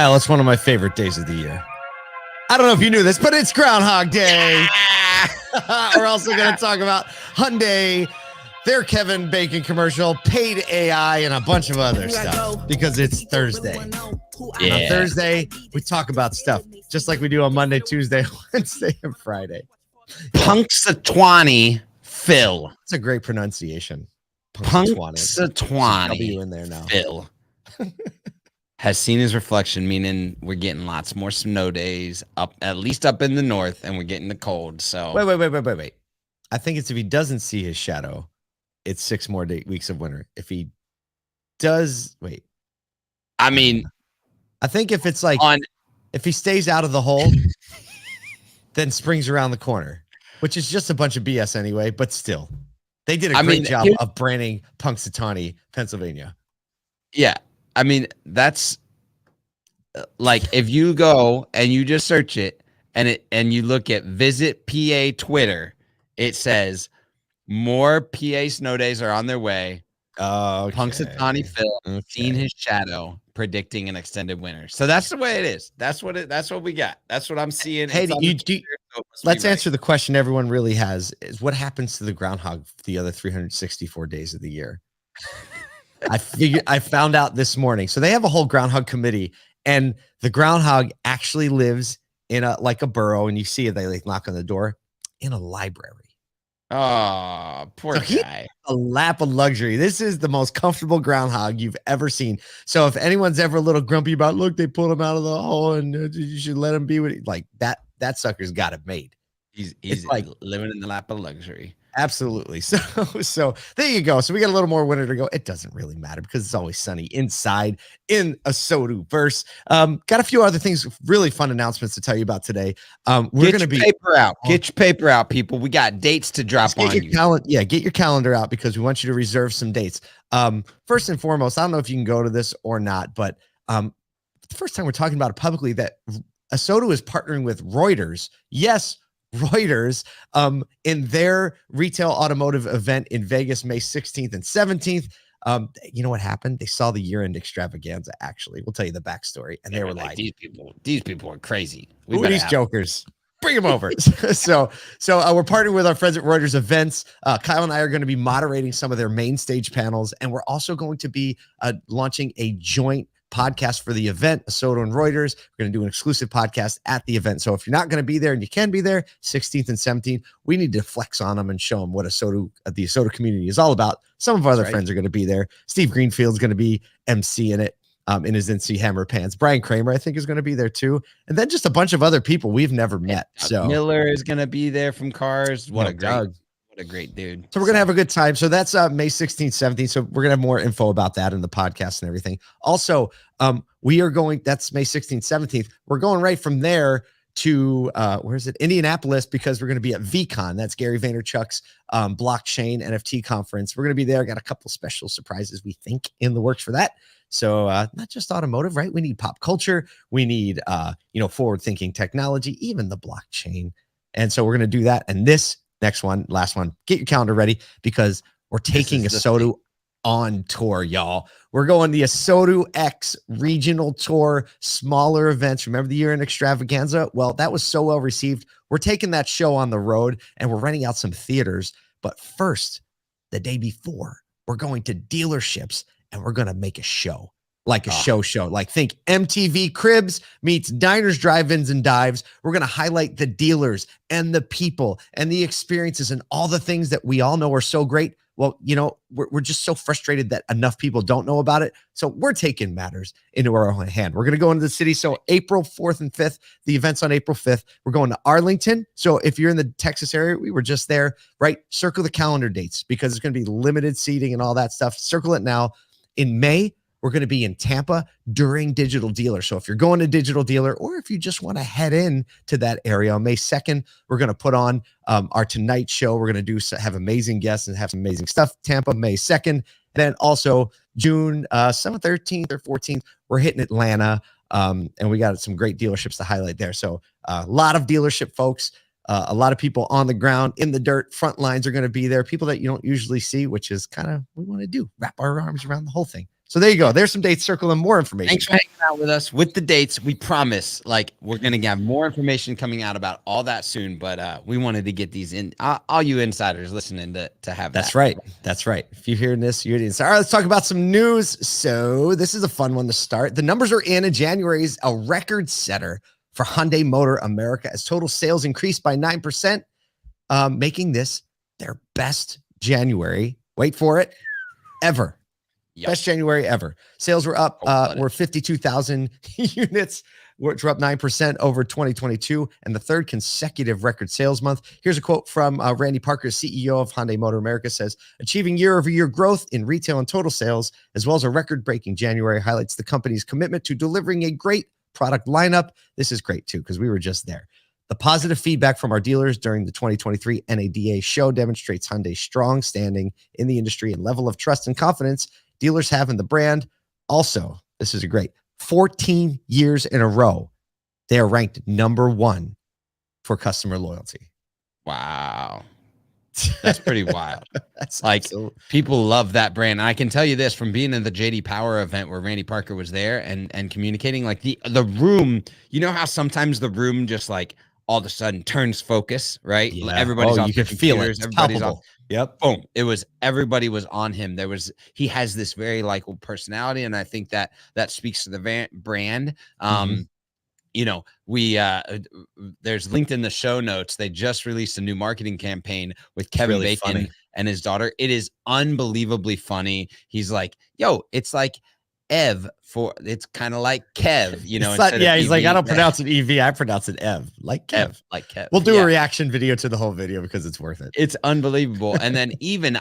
Kyle, it's one of my favorite days of the year. I don't know if you knew this, but it's Groundhog Day. We're also going to talk about Hyundai, their Kevin Bacon commercial, paid AI, and a bunch of other stuff because it's Thursday. Yeah. On Thursday, we talk about stuff just like we do on Monday, Tuesday, Wednesday, and Friday. Punxsutawney Phil. It's a great pronunciation. Punxsutawney W in there now. Phil has seen his reflection, meaning we're getting lots more snow days up, at least up in the north, and we're getting the cold. So wait. I think it's if he doesn't see his shadow, it's 6 more weeks of winter. If he does, I mean, I think if it's like if he stays out of the hole, then spring's around the corner, which is just a bunch of BS anyway. But still, they did a great job of branding Punxsutawney, Pennsylvania. Yeah. I mean, that's like if you go and you just search it and you look at Visit PA Twitter, it says more PA snow days are on their way. Okay. Punxsutawney Phil seen his shadow, predicting an extended winter. So that's the way it is. That's what we got. That's what I'm seeing. Hey, let's answer the question everyone really has: is what happens to the groundhog the other 364 days of the year? I found out this morning. So they have a whole groundhog committee, and the groundhog actually lives in a burrow, and you see it, they knock on the door in a library. Oh, poor guy. A lap of luxury. This is the most comfortable groundhog you've ever seen. So if anyone's ever a little grumpy about, look, they pulled him out of the hole and you should let him be with it, like that sucker's got it made. He's like living in the lap of luxury. Absolutely. So there you go. So we got a little more winter to go. It doesn't really matter because it's always sunny inside in a Sodu verse. Got a few other things, really fun announcements to tell you about today. We're going to be paper out. Get your paper out, people. We got dates to drop on you. Get your calendar out because we want you to reserve some dates. First and foremost, I don't know if you can go to this or not, but the first time we're talking about it publicly that Sodu is partnering with Reuters. Yes, Reuters in their retail automotive event in Vegas, May 16th and 17th. You know what happened? They saw the year-end extravaganza, actually. We'll tell you the backstory. And they were like, these people are crazy. Who are these jokers? Bring them over. So we're partnering with our friends at Reuters Events. Kyle and I are going to be moderating some of their main stage panels. And we're also going to be launching a joint podcast for the event, Soto and Reuters. We're going to do an exclusive podcast at the event. So if you're not going to be there and you can be there, 16th and 17th, we need to flex on them and show them what the Soto community is all about. Some of our other friends are going to be there. Steve Greenfield's going to be MC in it in his NC Hammer pants. Brian Kramer, I think, is going to be there too. And then just a bunch of other people we've never met. So Miller is going to be there from Cars. What a great dude. So we're going to have a good time. So that's May 16th, 17th. So we're going to have more info about that in the podcast and everything. Also, we are going, that's May 16th, 17th. We're going right from there to, where's it? Indianapolis, because we're going to be at VCon. That's Gary Vaynerchuk's blockchain NFT conference. We're going to be there. Got a couple special surprises, we think, in the works for that. So not just automotive, right? We need pop culture. We need, forward-thinking technology, even the blockchain. And so we're going to do that. And this last one, get your calendar ready because we're taking Soto on tour, y'all. We're going the Soto X regional tour, smaller events. Remember the year-end extravaganza? Well, that was so well received. We're taking that show on the road and we're renting out some theaters. But first, the day before, we're going to dealerships and we're going to make a show. Like a show. Like think MTV Cribs meets Diners, Drive-Ins, and Dives. We're going to highlight the dealers and the people and the experiences and all the things that we all know are so great. Well, we're just so frustrated that enough people don't know about it. So we're taking matters into our own hand. We're going to go into the city. So April 4th and 5th, the event's on April 5th. We're going to Arlington. So if you're in the Texas area, we were just there, right? Circle the calendar dates because it's going to be limited seating and all that stuff. Circle it now. In May, we're going to be in Tampa during Digital Dealer. So if you're going to Digital Dealer or if you just want to head in to that area on May 2nd, we're going to put on our Tonight Show. We're going to have amazing guests and have some amazing stuff. Tampa, May 2nd. Then also June 7th, 13th, or 14th, we're hitting Atlanta. And we got some great dealerships to highlight there. So a lot of dealership folks, a lot of people on the ground, in the dirt, front lines are going to be there. People that you don't usually see, which is kind of what we want to do. Wrap our arms around the whole thing. So there you go. There's some dates. Circle and more information. Thanks for hanging out with us with the dates. We promise, like, we're going to have more information coming out about all that soon, but we wanted to get these in. All you insiders listening to have That's that. right. That's right. If you're hearing this, you're the insider. All right, let's talk about some news. So this is a fun one to start. The numbers are in, and January is a record setter for Hyundai Motor America as total sales increased by 9%, making this their best January. Wait for it. Ever. Yep. Best January ever. Sales were up, were 52,000 units, which were up 9% over 2022, and the third consecutive record sales month. Here's a quote from Randy Parker, CEO of Hyundai Motor America, says, achieving year-over-year growth in retail and total sales, as well as a record-breaking January, highlights the company's commitment to delivering a great product lineup. This is great, too, because we were just there. The positive feedback from our dealers during the 2023 NADA show demonstrates Hyundai's strong standing in the industry and level of trust and confidence dealers have in the brand. Also, this is a great 14 years in a row, they are ranked number one for customer loyalty. Wow. That's pretty wild. That's like people love that brand. And I can tell you this from being in the JD Power event where Randy Parker was there and communicating, like the room, you know how sometimes the room just like all of a sudden turns focus, right? Yeah. Everybody's off, you can feel it. Everybody's off. Yep. Boom. Everybody was on him. He has this very likable personality. And I think that speaks to the brand. You know, there's linked in the show notes. They just released a new marketing campaign with Kevin Bacon and his daughter. It is unbelievably funny. He's like, yo, it's like Ev it's kind of like Kev, you know. He's like, I don't pronounce it EV, I pronounce it Ev, like Kev. Like Kev. We'll do a reaction video to the whole video because it's worth it. It's unbelievable. And then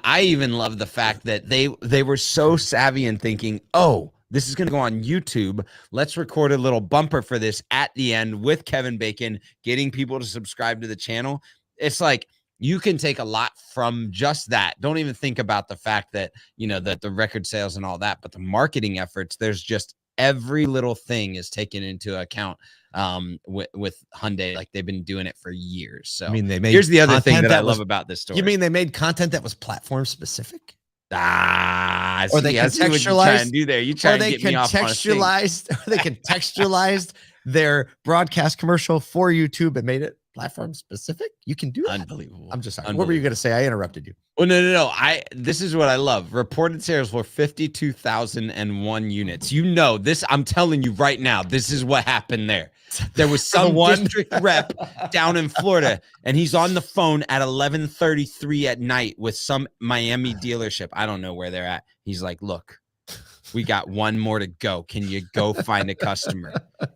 I even love the fact that they were so savvy in thinking, oh, this is going to go on YouTube. Let's record a little bumper for this at the end with Kevin Bacon, getting people to subscribe to the channel. It's like, you can take a lot from just that. Don't even think about the fact that, you know, that the record sales and all that, but the marketing efforts, there's just every little thing is taken into account with Hyundai. Like they've been doing it for years. So I mean, here's the other thing that I love about this story. You mean they made content that was platform specific? Or they contextualized. You try to get me off on a thing. Or they contextualized their broadcast commercial for YouTube and made it platform specific. You can do that. Unbelievable. I'm just sorry. What were you going to say? I interrupted you. Well, no. This is what I love. Reported sales were 52,001 units. You know this. I'm telling you right now. This is what happened there. There was some district rep down in Florida, and he's on the phone at 11:33 at night with some Miami dealership. I don't know where they're at. He's like, look, we got one more to go. Can you go find a customer?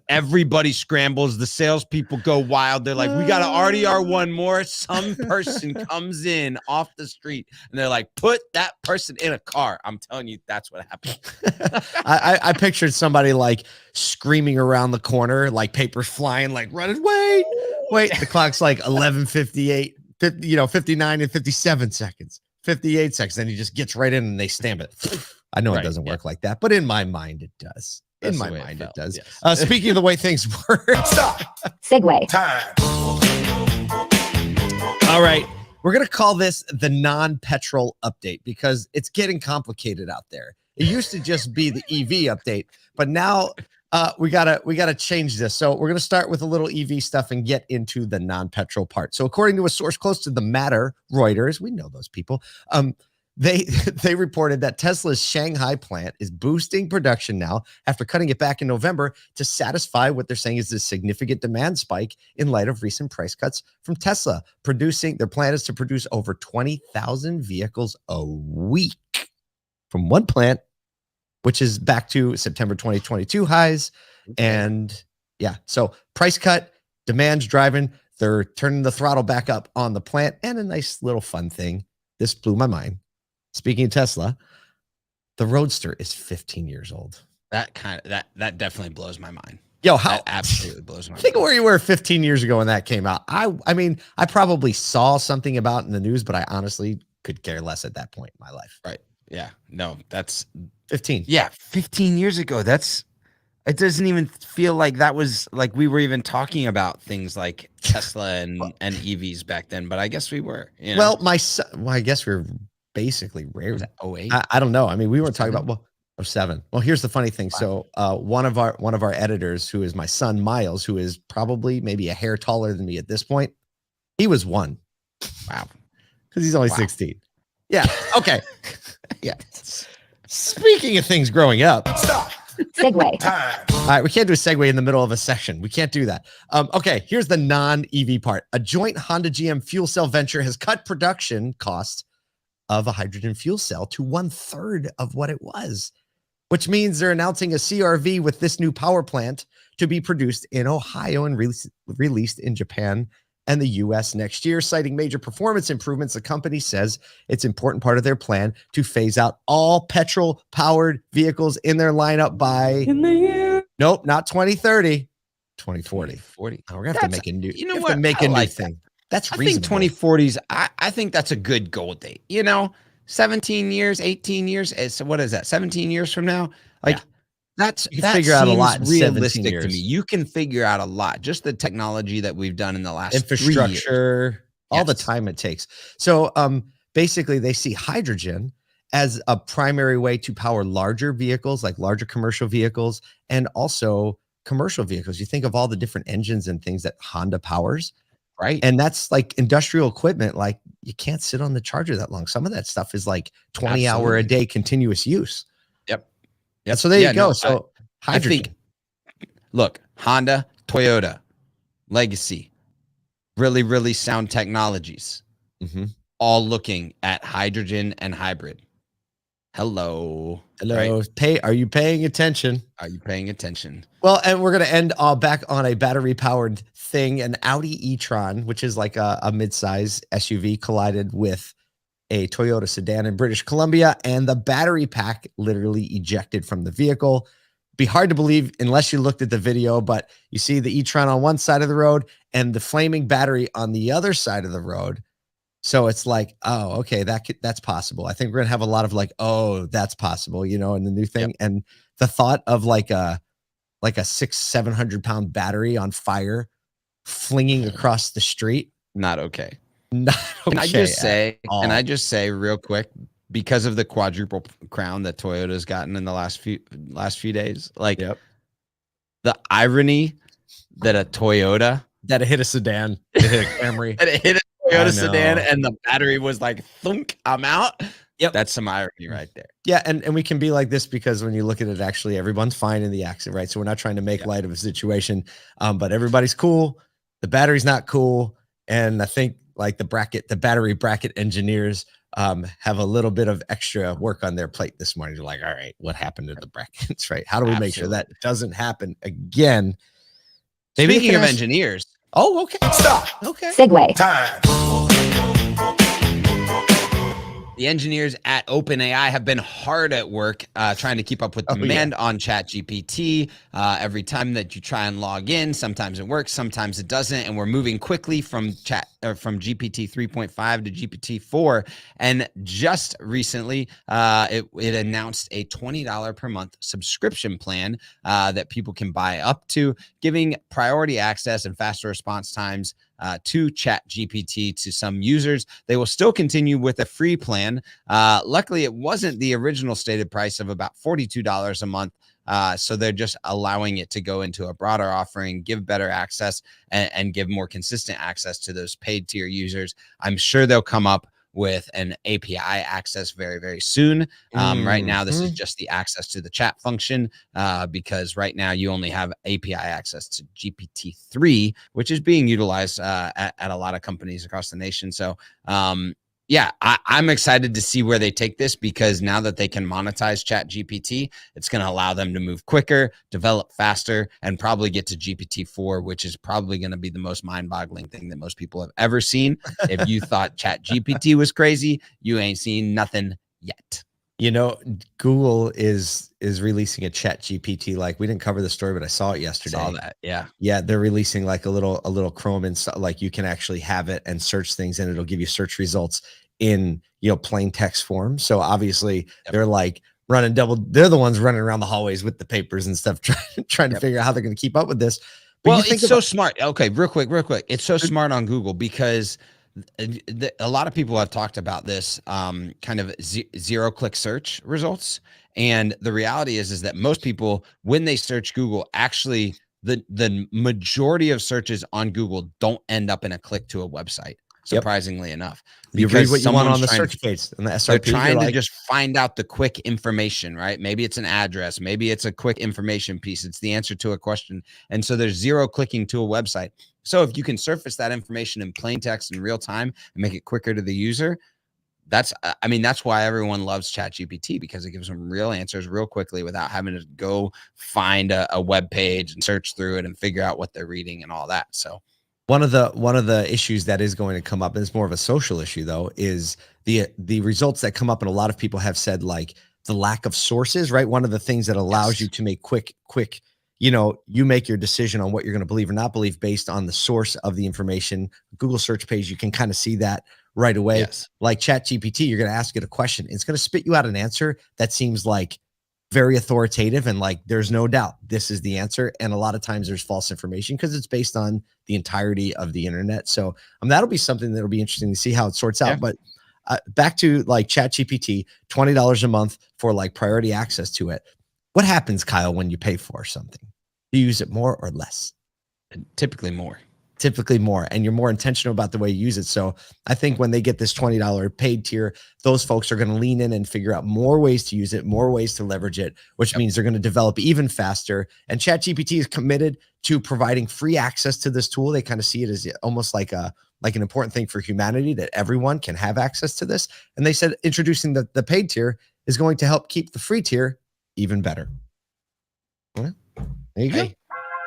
Everybody scrambles. The salespeople go wild. They're like, we got to RDR one more. Some person comes in off the street and they're like, put that person in a car. I'm telling you, that's what happened. I pictured somebody like screaming around the corner, like papers flying, like running, wait. The clock's like 11:58, 59 and 57 seconds, 58 seconds. Then he just gets right in and they stamp it. I know it doesn't work like that, but in my mind, it does. In my mind, it does. Yes. Speaking of the way things work. Stop. Segue. Time. All right. We're going to call this the non-petrol update because it's getting complicated out there. It used to just be the EV update, but now we gotta change this. So we're going to start with a little EV stuff and get into the non-petrol part. So according to a source close to the matter, Reuters, we know those people, They reported that Tesla's Shanghai plant is boosting production now after cutting it back in November to satisfy what they're saying is a significant demand spike in light of recent price cuts from Tesla. Their plan is to produce over 20,000 vehicles a week from one plant, which is back to September 2022 highs. And so price cut, demand's driving. They're turning the throttle back up on the plant. And a nice little fun thing. This blew my mind. Speaking of Tesla, the Roadster is 15 years old. That definitely blows my mind. That absolutely blows my mind. Think of where you were 15 years ago when that came out. I mean, I probably saw something about it in the news, but I honestly could care less at that point in my life. Right. Yeah. No, that's 15. Yeah. 15 years ago. It doesn't even feel like that was like we were even talking about things like Tesla and EVs back then, but I guess we were. You know? Well, I guess we were basically rare. Was that 08? I don't know. I mean, we weren't talking about, 07. Well, here's the funny thing. Wow. So one of our editors, who is my son Miles, who is probably maybe a hair taller than me at this point, he was 1. Wow. Because he's only Wow. 16. Yeah. Okay. Yeah. Speaking of things growing up. Stop. Segue. Time. All right, we can't do a segue in the middle of a session. We can't do that. Okay, here's the non-EV part. A joint Honda GM fuel cell venture has cut production costs of a hydrogen fuel cell to 1/3 of what it was, which means they're announcing a CRV with this new power plant to be produced in Ohio and released in Japan and the US next year. Citing major performance improvements, the company says it's an important part of their plan to phase out all petrol-powered vehicles in their lineup by nope, not 2030, 2040. 2040. We're gonna have to make a new. You know we have what? to make I a new like thing. That's I reasonable. think 2040s. I think that's a good goal date. 17 years, 18 years. So what is that? 17 years from now? Like Yeah. You can that figure out a lot in seems 17 realistic to years. me. You can figure out a lot. Just the technology that we've done in the last 3 years. Infrastructure, all the Yes. time it takes. So basically they see hydrogen as a primary way to power larger vehicles, like larger commercial vehicles, and also commercial vehicles. You think of all the different engines and things that Honda powers, Right. and that's like industrial equipment. Like you can't sit on the charger that long. Some of that stuff is like 20-hour a Absolutely. day continuous use. Yep. And so there you go. No, So I hydrogen. think, look, Honda, Toyota, Legacy, really, really sound technologies, Mhm. all looking at hydrogen and hybrid. Hello. Hello. Right? Are you paying attention? Are you paying attention? Well, and we're going to end back on a battery-powered thing. An Audi e-tron, which is like a mid-size SUV, collided with a Toyota sedan in British Columbia, and the battery pack literally ejected from the vehicle. Be hard to believe unless you looked at the video, but you see the e-tron on one side of the road and the flaming battery on the other side of the road. So it's like, oh, okay, that's possible. I think we're gonna have a lot of like, oh, that's possible, in the new thing. Yep. And the thought of like a 600-700 pound battery on fire flinging across the street. Not okay. Not okay. Can I all. just say real quick, because of the quadruple crown that Toyota's gotten in the last few days, like Yep. the irony that a Toyota That it hit a sedan, it hit a Camry. that it hit a I Toyota know. sedan and the battery was like thunk, I'm out. Yep. That's some irony right there. Yeah, and we can be like this because when you look at it, actually everyone's fine in the accident, right? So we're not trying to make light of a situation, but everybody's cool. The battery's not cool, and I think like the battery bracket engineers have a little bit of extra work on their plate this morning. They're like, all right, what happened to the brackets, right? How do we make sure that doesn't happen again? Maybe Speaking they of can ask- engineers, Oh, okay. Stop. Okay. Segue. Time. the engineers at OpenAI have been hard at work trying to keep up with demand on ChatGPT. Every time that you try and log in, sometimes it works, sometimes it doesn't, and we're moving quickly from GPT 3.5 to GPT 4. And just recently, it announced a $20 per month subscription plan that people can buy up to, giving priority access and faster response times to ChatGPT to some users. They will still continue with a free plan. Luckily, it wasn't the original stated price of about $42 a month. So they're just allowing it to go into a broader offering, give better access, and give more consistent access to those paid tier users. I'm sure they'll come up with an API access very, very soon. Right now, this is just the access to the chat function because right now you only have API access to GPT-3, which is being utilized at a lot of companies across the nation. So yeah, I'm excited to see where they take this, because now that they can monetize ChatGPT, it's going to allow them to move quicker, develop faster, and probably get to GPT-4, which is probably going to be the most mind-boggling thing that most people have ever seen. If you thought ChatGPT was crazy, you ain't seen nothing yet. You know, Google is releasing a ChatGPT. Like, we didn't cover the story, but I saw it yesterday. Saw that, yeah. Yeah, they're releasing like a little Chrome and stuff. Like, you can actually have it and search things, and it'll give you search results in plain text form. So obviously they're like running they're the ones running around the hallways with the papers and stuff, trying to figure out how they're going to keep up with this. But well, it's so smart. Okay, real quick. It's so smart on Google because a lot of people have talked about this kind of zero-click search results, and the reality is that most people, when they search Google, actually the majority of searches on Google don't end up in a click to a website. Surprisingly enough, you read what you want on the search page and the SRP. They're trying to just find out the quick information, right? Maybe it's an address, maybe it's a quick information piece. It's the answer to a question, and so there's zero clicking to a website. So if you can surface that information in plain text in real time and make it quicker to the user, that's why everyone loves ChatGPT, because it gives them real answers real quickly without having to go find a web page and search through it and figure out what they're reading and all that. So one of the issues that is going to come up, and it's more of a social issue though, is the results that come up, and a lot of people have said like the lack of sources, right? One of the things that allows you to make quick, you make your decision on what you're going to believe or not believe based on the source of the information. Google search page, you can kind of see that right away. Like ChatGPT, you're going to ask it a question, it's going to spit you out an answer that seems like very authoritative and like there's no doubt this is the answer. And a lot of times there's false information because it's based on the entirety of the internet. So that'll be something that'll be interesting to see how it sorts out. But back to like ChatGPT, $20 a month for like priority access to it. What happens, Kyle, when you pay for something? Do you use it more or less? Typically more. And you're more intentional about the way you use it. So I think when they get this $20 paid tier, those folks are going to lean in and figure out more ways to use it, more ways to leverage it, which means they're going to develop even faster. And ChatGPT is committed to providing free access to this tool. They kind of see it as almost like an important thing for humanity, that everyone can have access to this. And they said introducing the paid tier is going to help keep the free tier even better. Well, there you go.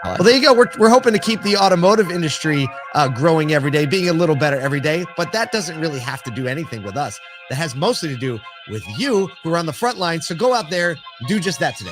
Well, there you go. We're hoping to keep the automotive industry growing every day, being a little better every day. But that doesn't really have to do anything with us. That has mostly to do with you who are on the front line. So go out there and do just that today.